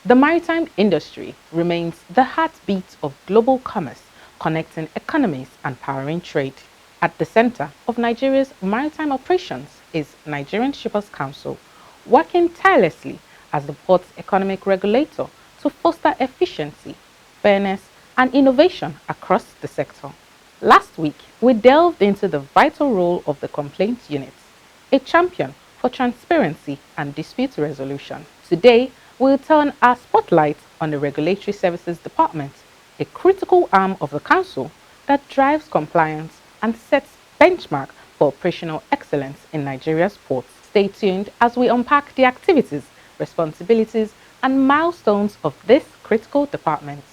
The maritime industry remains the heartbeat of global commerce, connecting economies and powering trade. At the center of Nigeria's maritime operations is Nigerian Shippers Council, working tirelessly as the port's economic regulator to foster efficiency, fairness, and innovation across the sector. Last week, we delved into the vital role of the complaints unit, a champion for transparency and dispute resolution. Today, we'll turn our spotlight on the Regulatory Services Department, a critical arm of the Council that drives compliance and sets benchmark for operational excellence in Nigeria's ports. Stay tuned as we unpack the activities, responsibilities, and milestones of this critical department.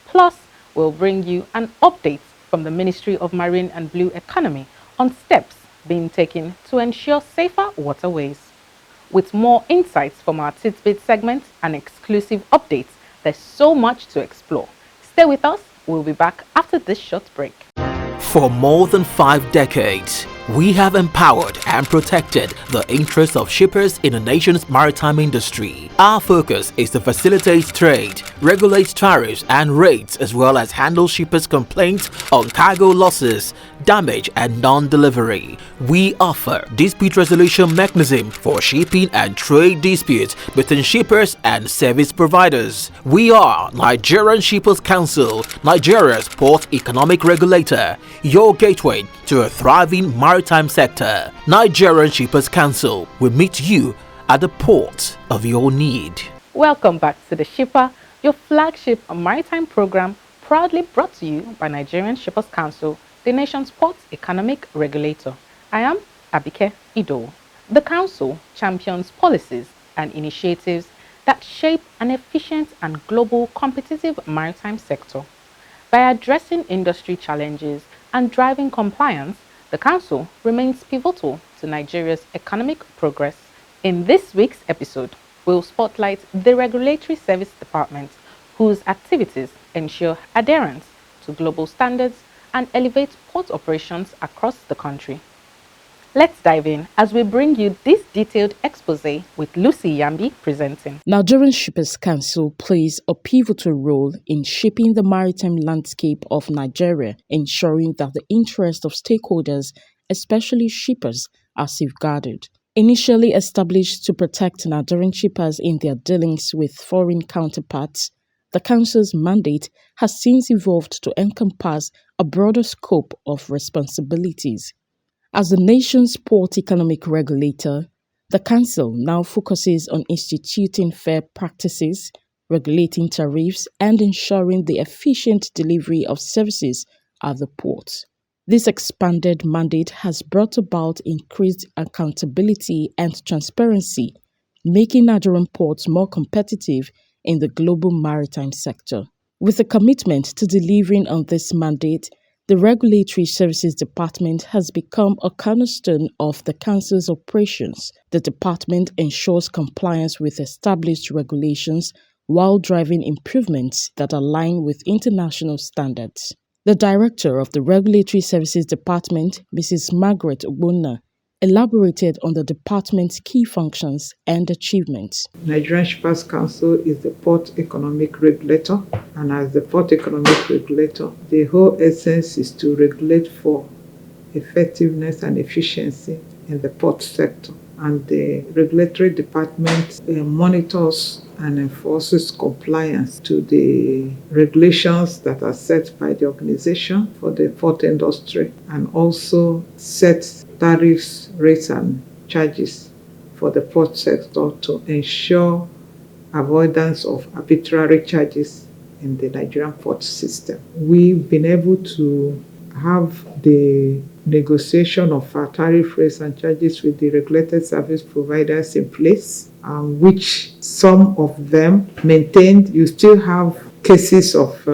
Plus, we'll bring you an update from the Ministry of Marine and Blue Economy on steps being taken to ensure safer waterways. With more insights from our Tidbit segment and exclusive updates, there's so much to explore. Stay with us, we'll be back after this short break. For more than 5 decades, we have empowered and protected the interests of shippers in the nation's maritime industry. Our focus is to facilitate trade, regulate tariffs and rates, as well as handle shippers' complaints on cargo losses, damage and non-delivery. We offer dispute resolution mechanism for shipping and trade disputes between shippers and service providers. We are Nigerian Shippers Council, Nigeria's port economic regulator, your gateway to a thriving maritime sector. Nigerian Shippers Council will meet you at the port of your need. Welcome back to The Shipper, your flagship maritime program, proudly brought to you by Nigerian Shippers Council, the nation's port economic regulator. I am Abike Ido. The Council champions policies and initiatives that shape an efficient and global competitive maritime sector. By addressing industry challenges and driving compliance, the Council remains pivotal to Nigeria's economic progress. In this week's episode, we'll spotlight the Regulatory Service Department, whose activities ensure adherence to global standards and elevate port operations across the country. Let's dive in as we bring you this detailed expose with Lucy Yambi presenting. Nigerian Shippers Council plays a pivotal role in shaping the maritime landscape of Nigeria, ensuring that the interests of stakeholders, especially shippers, are safeguarded. Initially established to protect Nigerian shippers in their dealings with foreign counterparts, the Council's mandate has since evolved to encompass a broader scope of responsibilities. As the nation's port economic regulator, the Council now focuses on instituting fair practices, regulating tariffs, and ensuring the efficient delivery of services at the ports. This expanded mandate has brought about increased accountability and transparency, making Nigerian ports more competitive in the global maritime sector. With a commitment to delivering on this mandate, the Regulatory Services Department has become a cornerstone of the Council's operations. The department ensures compliance with established regulations while driving improvements that align with international standards. The Director of the Regulatory Services Department, Mrs. Margaret Ogbonna, elaborated on the department's key functions and achievements. Nigerian Shippers Council is the port economic regulator, and as the port economic regulator, the whole essence is to regulate for effectiveness and efficiency in the port sector. and the regulatory department monitors and enforces compliance to the regulations that are set by the organization for the port industry, and also sets tariffs, rates, and charges for the port sector to ensure avoidance of arbitrary charges in the Nigerian port system. We've been able to have the negotiation of our tariff rates and charges with the regulated service providers in place, which some of them maintained. You still have cases of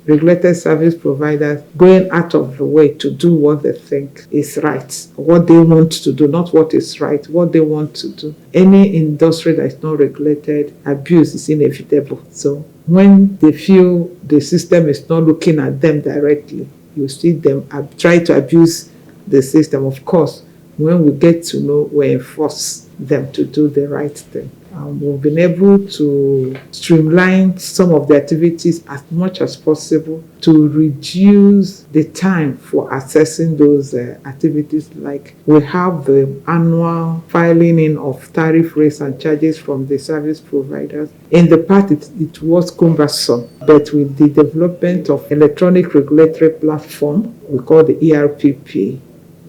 regulated service providers going out of the way to do what they think is right, what they want to do, not what is right, what they want to do. Any industry that is not regulated, abuse is inevitable. So when they feel the system is not looking at them directly, you see them try to abuse the system. Of course, when we get to know, we enforce them to do the right thing. We've been able to streamline some of the activities as much as possible to reduce the time for assessing those activities. Like we have the annual filing in of tariff rates and charges from the service providers. In the past, it was cumbersome, but with the development of electronic regulatory platform, we call the ERPP,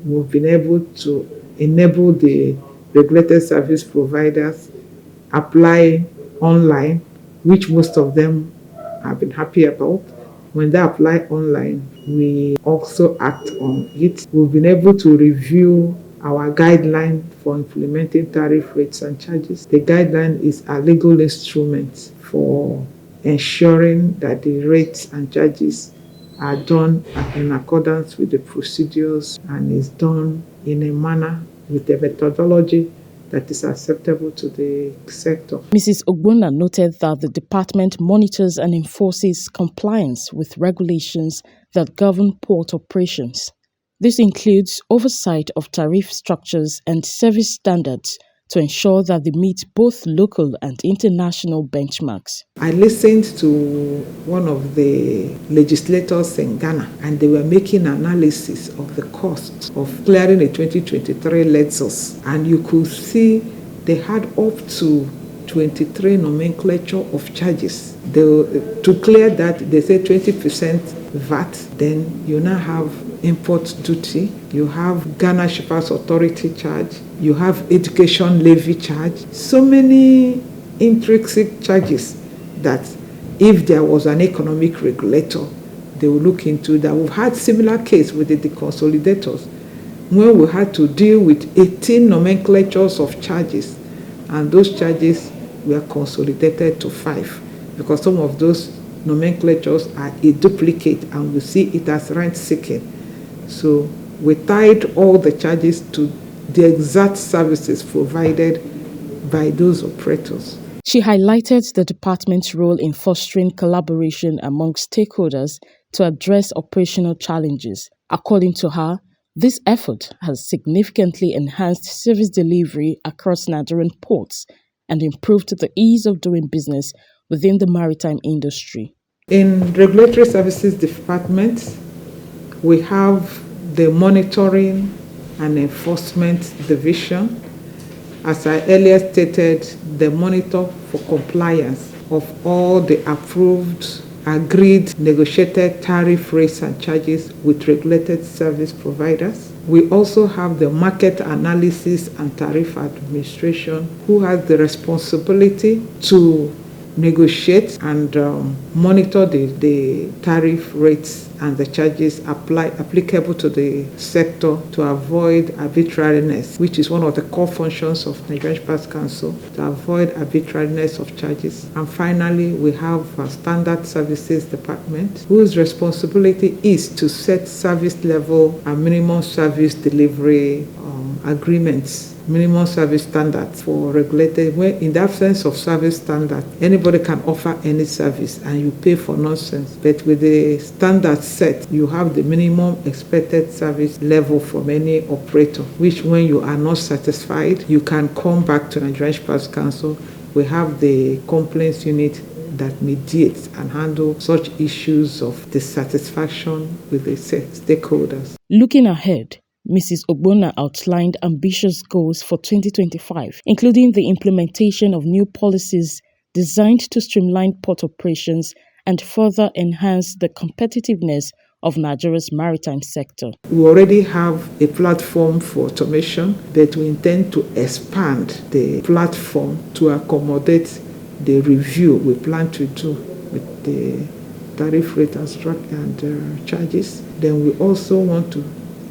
we've been able to enable the regulated service providers apply online, which most of them have been happy about. When they apply online, we also act on it. We've been able to review our guideline for implementing tariff rates and charges. The guideline is a legal instrument for ensuring that the rates and charges are done in accordance with the procedures and is done in a manner with a methodology that is acceptable to the sector. Mrs. Ogbonna noted that the department monitors and enforces compliance with regulations that govern port operations. This includes oversight of tariff structures and service standards to ensure that they meet both local and international benchmarks. I listened to one of the legislators in Ghana, and they were making analysis of the cost of clearing a 2023 Lexus, and you could see they had up to 23 nomenclature of charges. To clear that, they say 20% VAT, then you now have import duty, you have Ghana Shippers Authority charge, you have education levy charge, so many intrinsic charges that if there was an economic regulator, they will look into that. We've had similar case with the deconsolidators when we had to deal with 18 nomenclatures of charges, and those charges were consolidated to 5 because some of those nomenclatures are a duplicate and we see it as rent-seeking. So we tied all the charges to the exact services provided by those operators. She highlighted the department's role in fostering collaboration among stakeholders to address operational challenges. According to her, this effort has significantly enhanced service delivery across Nigerian ports and improved the ease of doing business within the maritime industry. In Regulatory Services Department, we have the Monitoring and Enforcement Division. As I earlier stated, they monitor for compliance of all the approved, agreed, negotiated tariff rates and charges with regulated service providers. We also have the Market Analysis and Tariff Administration, who has the responsibility to negotiate and monitor the tariff rates and the charges applicable to the sector to avoid arbitrariness, which is one of the core functions of Nigerian Shippers Council, to avoid arbitrariness of charges. And finally, we have a Standard Services Department, whose responsibility is to set service level and minimum service delivery agreements, minimum service standards for regulated. Where in the absence of service standard, anybody can offer any service and you pay for nonsense. But with the standard set, you have the minimum expected service level from any operator, which when you are not satisfied, you can come back to Nigerian Shippers Council. We have the complaints unit that mediates and handle such issues of dissatisfaction with the stakeholders. Looking ahead, Mrs. Ogbonna outlined ambitious goals for 2025, including the implementation of new policies designed to streamline port operations and further enhance the competitiveness of Nigeria's maritime sector. We already have a platform for automation, but we intend to expand the platform to accommodate the review we plan to do with the tariff rate and charges. Then we also want to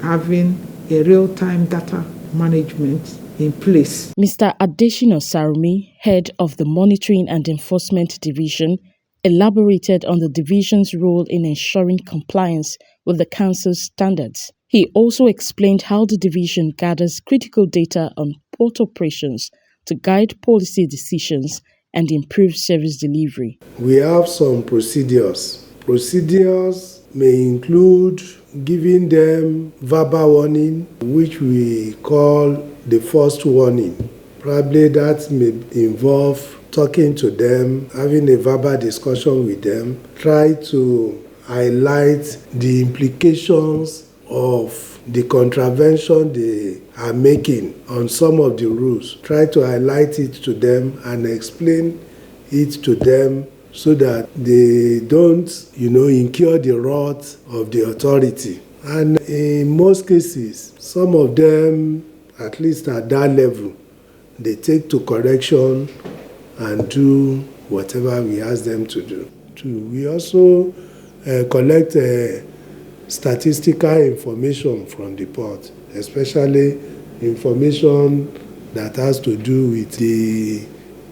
having a real-time data management in place. Mr. Adeshina Sarumi, head of the Monitoring and Enforcement Division, elaborated on the division's role in ensuring compliance with the Council's standards. He also explained how the division gathers critical data on port operations to guide policy decisions and improve service delivery. We have some procedures. Procedures may include giving them verbal warning, which we call the first warning. Probably that may involve talking to them, having a verbal discussion with them, try to highlight the implications of the contravention they are making on some of the rules. Try to highlight it to them and explain it to them so that they don't, incur the wrath of the authority. And in most cases, some of them, at least at that level, they take to correction and do whatever we ask them to do. We also collect statistical information from the port, especially information that has to do with the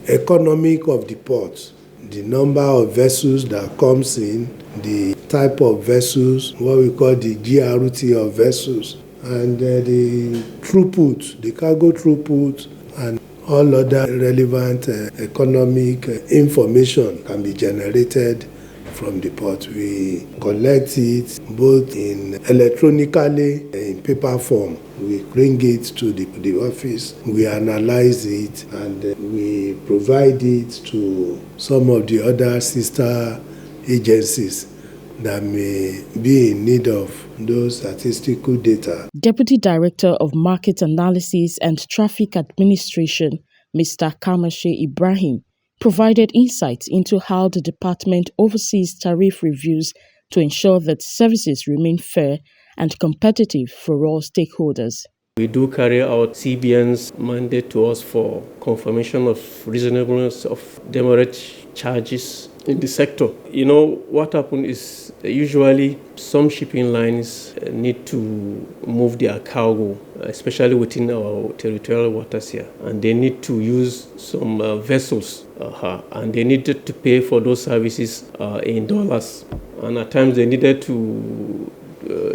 economic of the port, the number of vessels that comes in, the type of vessels, what we call the GRT of vessels, and the throughput, the cargo throughput, and all other relevant economic information can be generated from the port. We collect it both electronically and in paper form. We bring it to the office, we analyze it, and we provide it to some of the other sister agencies that may be in need of those statistical data. Deputy Director of Market Analysis and Traffic Administration, Mr. Kamashe Ibrahim, provided insights into how the department oversees tariff reviews to ensure that services remain fair and competitive for all stakeholders. We do carry out CBN's mandate to us for confirmation of reasonableness of demurrage charges in the sector. What happens is usually some shipping lines need to move their cargo, especially within our territorial waters here, and they need to use some vessels, and they needed to pay for those services in dollars, and at times they needed to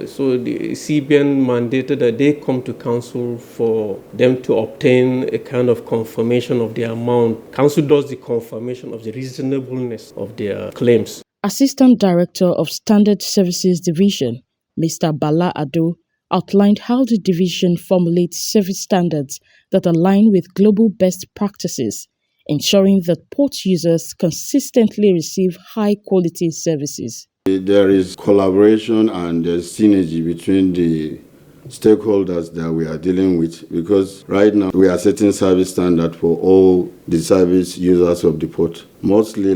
so the CBN mandated that they come to council for them to obtain a kind of confirmation of the amount. Council does the confirmation of the reasonableness of their claims. Assistant Director of Standard Services Division, Mr. Bala Ado, outlined how the division formulates service standards that align with global best practices, ensuring that port users consistently receive high-quality services. There is collaboration and there's synergy between the stakeholders that we are dealing with, because right now we are setting service standard for all the service users of the port. Mostly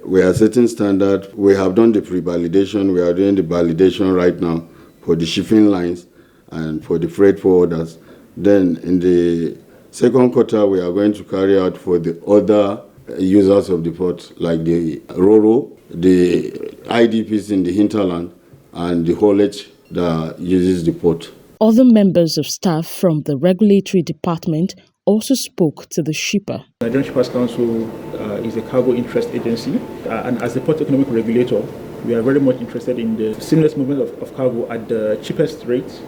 we are setting standard, we have done the pre-validation, we are doing the validation right now for the shipping lines and for the freight forwarders. Then in the second quarter we are going to carry out for the other users of the port, like the RoRo, the IDPs in the hinterland, and the haulage that uses the port. Other members of staff from the regulatory department also spoke to the shipper. The Nigerian Shippers Council is a cargo interest agency, and as the port economic regulator, we are very much interested in the seamless movement of cargo at the cheapest rate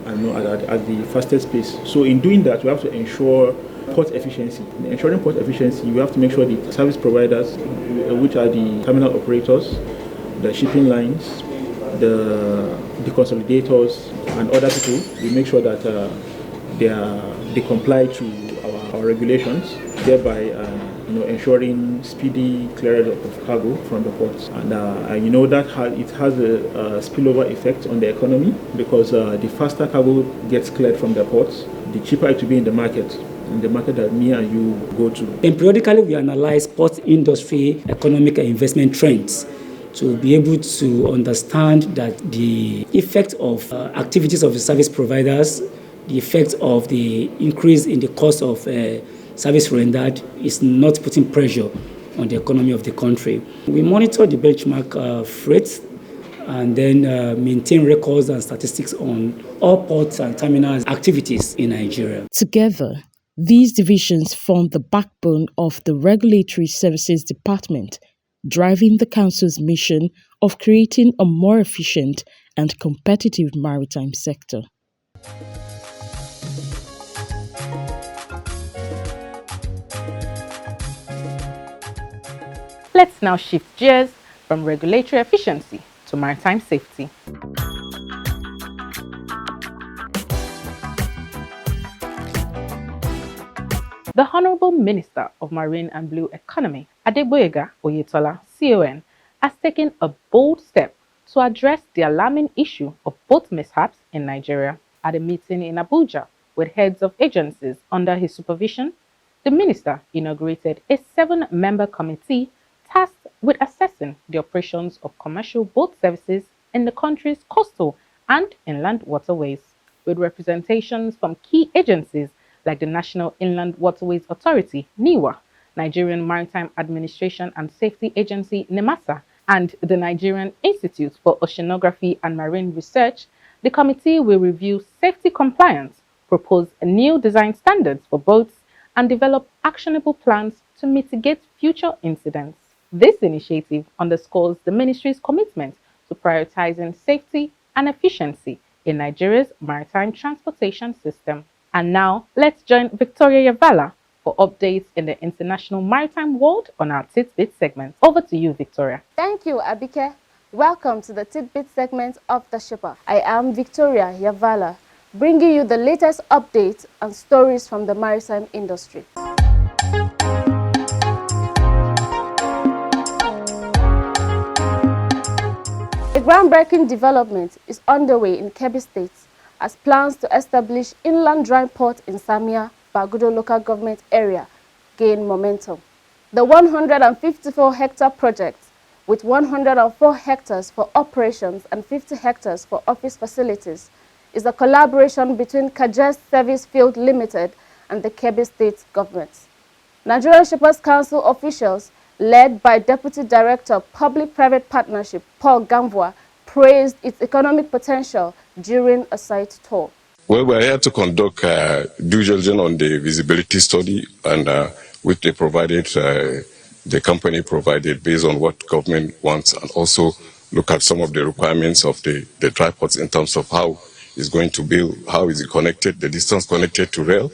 and at the fastest pace. So in doing that, we have to ensure port efficiency. In ensuring port efficiency, we have to make sure the service providers, which are the terminal operators, the shipping lines, the consolidators, and other people, we make sure that they comply to our regulations, thereby ensuring speedy clearance of cargo from the ports. And that it has a spillover effect on the economy, because the faster cargo gets cleared from the ports, the cheaper it will be in the market that me and you go to. Then periodically we analyze port industry, economic and investment trends to be able to understand that the effect of activities of the service providers, the effect of the increase in the cost of service rendered is not putting pressure on the economy of the country. We monitor the benchmark freight and then maintain records and statistics on all ports and terminals activities in Nigeria. Together, these divisions form the backbone of the Regulatory Services Department, driving the Council's mission of creating a more efficient and competitive maritime sector. Let's now shift gears from regulatory efficiency to maritime safety. The Honorable Minister of Marine and Blue Economy, Adegboyega Oyetola, CON, has taken a bold step to address the alarming issue of boat mishaps in Nigeria. At a meeting in Abuja with heads of agencies under his supervision, the minister inaugurated a 7-member committee tasked with assessing the operations of commercial boat services in the country's coastal and inland waterways, with representations from key agencies like the National Inland Waterways Authority, NIWA, Nigerian Maritime Administration and Safety Agency, NIMASA, and the Nigerian Institute for Oceanography and Marine Research. The committee will review safety compliance, propose new design standards for boats, and develop actionable plans to mitigate future incidents. This initiative underscores the ministry's commitment to prioritizing safety and efficiency in Nigeria's maritime transportation system. And now, let's join Victoria Yavala for updates in the international maritime world on our Tidbit segment. Over to you, Victoria. Thank you, Abike. Welcome to the Tidbit segment of The Shipper. I am Victoria Yavala, bringing you the latest updates and stories from the maritime industry. A groundbreaking development is underway in Kebbi State as plans to establish inland dry port in Samia, Bagudo local government area gain momentum. The 154-hectare project, with 104 hectares for operations and 50 hectares for office facilities, is a collaboration between Kajes Service Field Limited and the Kebbi State government. Nigerian Shippers Council officials, led by Deputy Director Public-Private Partnership Paul Gamvua, praised its economic potential during a site tour. Well, we're here to conduct due diligence on the visibility study, and which they provided, the company provided based on what government wants, and also look at some of the requirements of the dry ports in terms of how it's going to build, how is it connected, the distance connected to rail,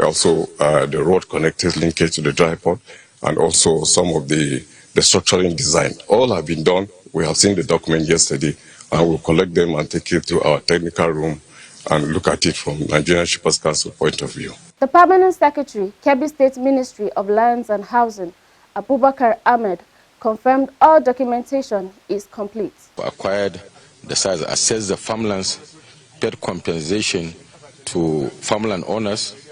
also the road connectors linkage to the dry port, and also some of the structuring design. All have been done. We have seen the document yesterday, and we'll collect them and take it to our technical room and look at it from Nigerian Shippers Council point of view. The Permanent Secretary, Kebbi State Ministry of Lands and Housing, Abubakar Ahmed, confirmed all documentation is complete. Acquired the size, assessed the farmlands, paid compensation to farmland owners,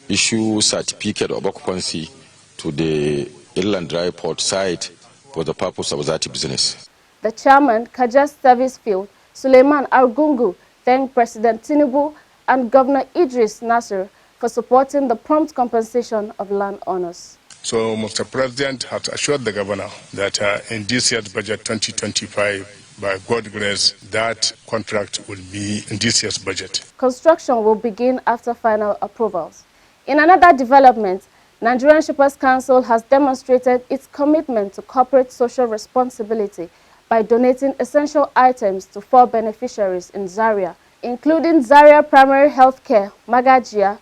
issue certificate of occupancy to the inland dry port site for the purpose of that business. The chairman, Kajas Service Field, Suleiman Argungu, thanked President Tinubu and Governor Idris Nasser for supporting the prompt compensation of landowners. So Mr. President has assured the governor that in this year's budget 2025, by God's grace, that contract will be in this year's budget. Construction will begin after final approvals. In another development, Nigerian Shippers Council has demonstrated its commitment to corporate social responsibility by donating essential items to 4 beneficiaries in Zaria, including Zaria Primary Health Care, Magajia,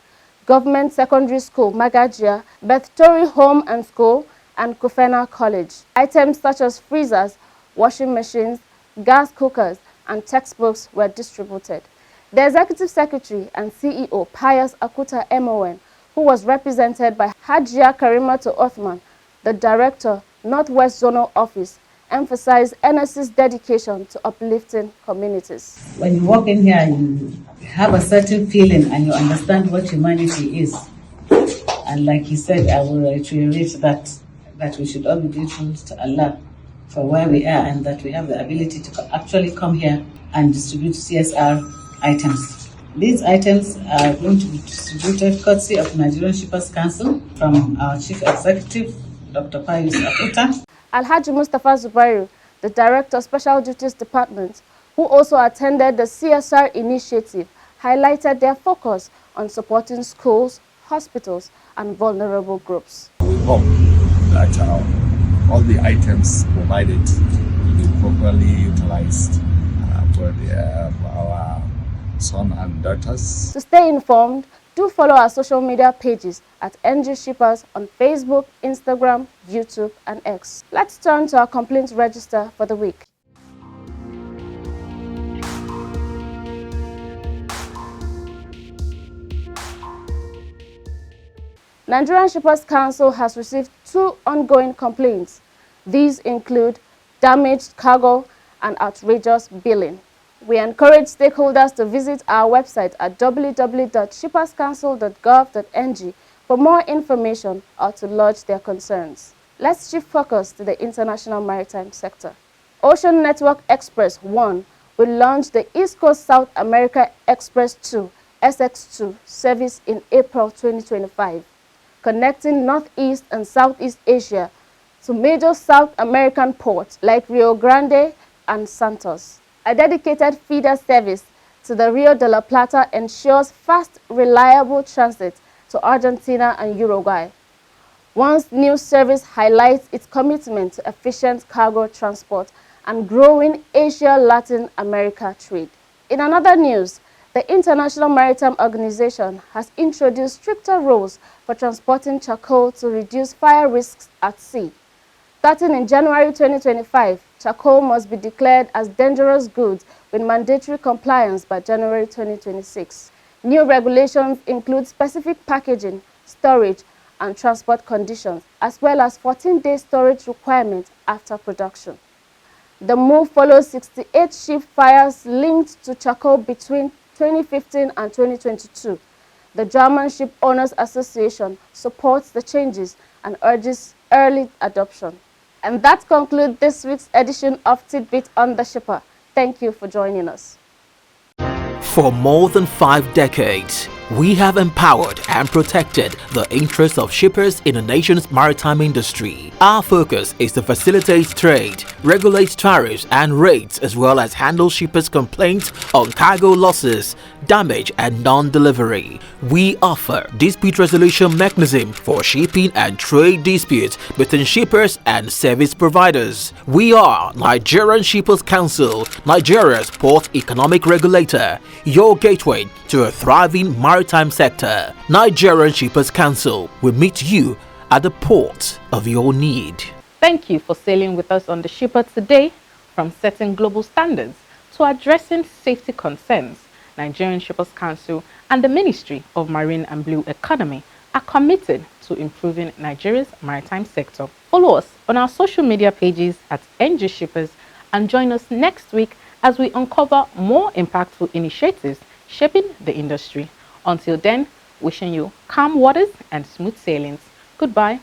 Government Secondary School, Magajia, Beth Tori Home and School, and Kufena College. Items such as freezers, washing machines, gas cookers, and textbooks were distributed. The Executive Secretary and CEO, Pius Akuta MON, who was represented by Hajia Karimatu Othman, The Director, Northwest Zonal Office, emphasized NSC's dedication to uplifting communities. When you walk in here, you have a certain feeling and you understand what humanity is. And like he said, I will reiterate that we should all be grateful to Allah for where we are and that we have the ability to actually come here and distribute CSR items. These items are going to be distributed courtesy of Nigerian Shippers Council from our Chief Executive, Dr. Pius Aputa. Alhaji Mustafa Zubairu, the Director of Special Duties Department, who also attended the CSR initiative, highlighted their focus on supporting schools, hospitals, and vulnerable groups. We hope that all the items provided will be properly utilized for our sons and daughters. To stay informed, do follow our social media pages at NG Shippers on Facebook, Instagram, YouTube, and X. Let's turn to our complaints register for the week. Nigerian Shippers Council has received 2 ongoing complaints. These include damaged cargo and outrageous billing. We encourage stakeholders to visit our website at www.shipperscouncil.gov.ng for more information or to lodge their concerns. Let's shift focus to the international maritime sector. Ocean Network Express 1 will launch the East Coast South America Express 2 SX2 service in April 2025. Connecting Northeast and Southeast Asia to major South American ports like Rio Grande and Santos. A dedicated feeder service to the Rio de la Plata ensures fast, reliable transit to Argentina and Uruguay. One's new service highlights its commitment to efficient cargo transport and growing Asia-Latin America trade. In another news, the International Maritime Organization has introduced stricter rules for transporting charcoal to reduce fire risks at sea. Starting in January 2025, charcoal must be declared as dangerous goods with mandatory compliance by January 2026. New regulations include specific packaging, storage, and transport conditions, as well as 14-day storage requirements after production. The move follows 68 ship fires linked to charcoal between 2015 and 2022. The German Ship Owners Association supports the changes and urges early adoption. And that concludes this week's edition of Tidbit on the Shipper. Thank you for joining us. For more than 5 decades, we have empowered and protected the interests of shippers in the nation's maritime industry. Our focus is to facilitate trade, regulate tariffs and rates, as well as handle shippers' complaints on cargo losses, damage and non-delivery. We offer dispute resolution mechanism for shipping and trade disputes between shippers and service providers. We are Nigerian Shippers Council, Nigeria's port economic regulator, your gateway to a thriving maritime sector. Nigerian Shippers Council will meet you at the port of your need. Thank you for sailing with us on the Shipper today. From setting global standards to addressing safety concerns, Nigerian Shippers Council and the Ministry of Marine and Blue Economy are committed to improving Nigeria's maritime sector. Follow us on our social media pages at NG Shippers and join us next week as we uncover more impactful initiatives shaping the industry. Until then, wishing you calm waters and smooth sailings. Goodbye.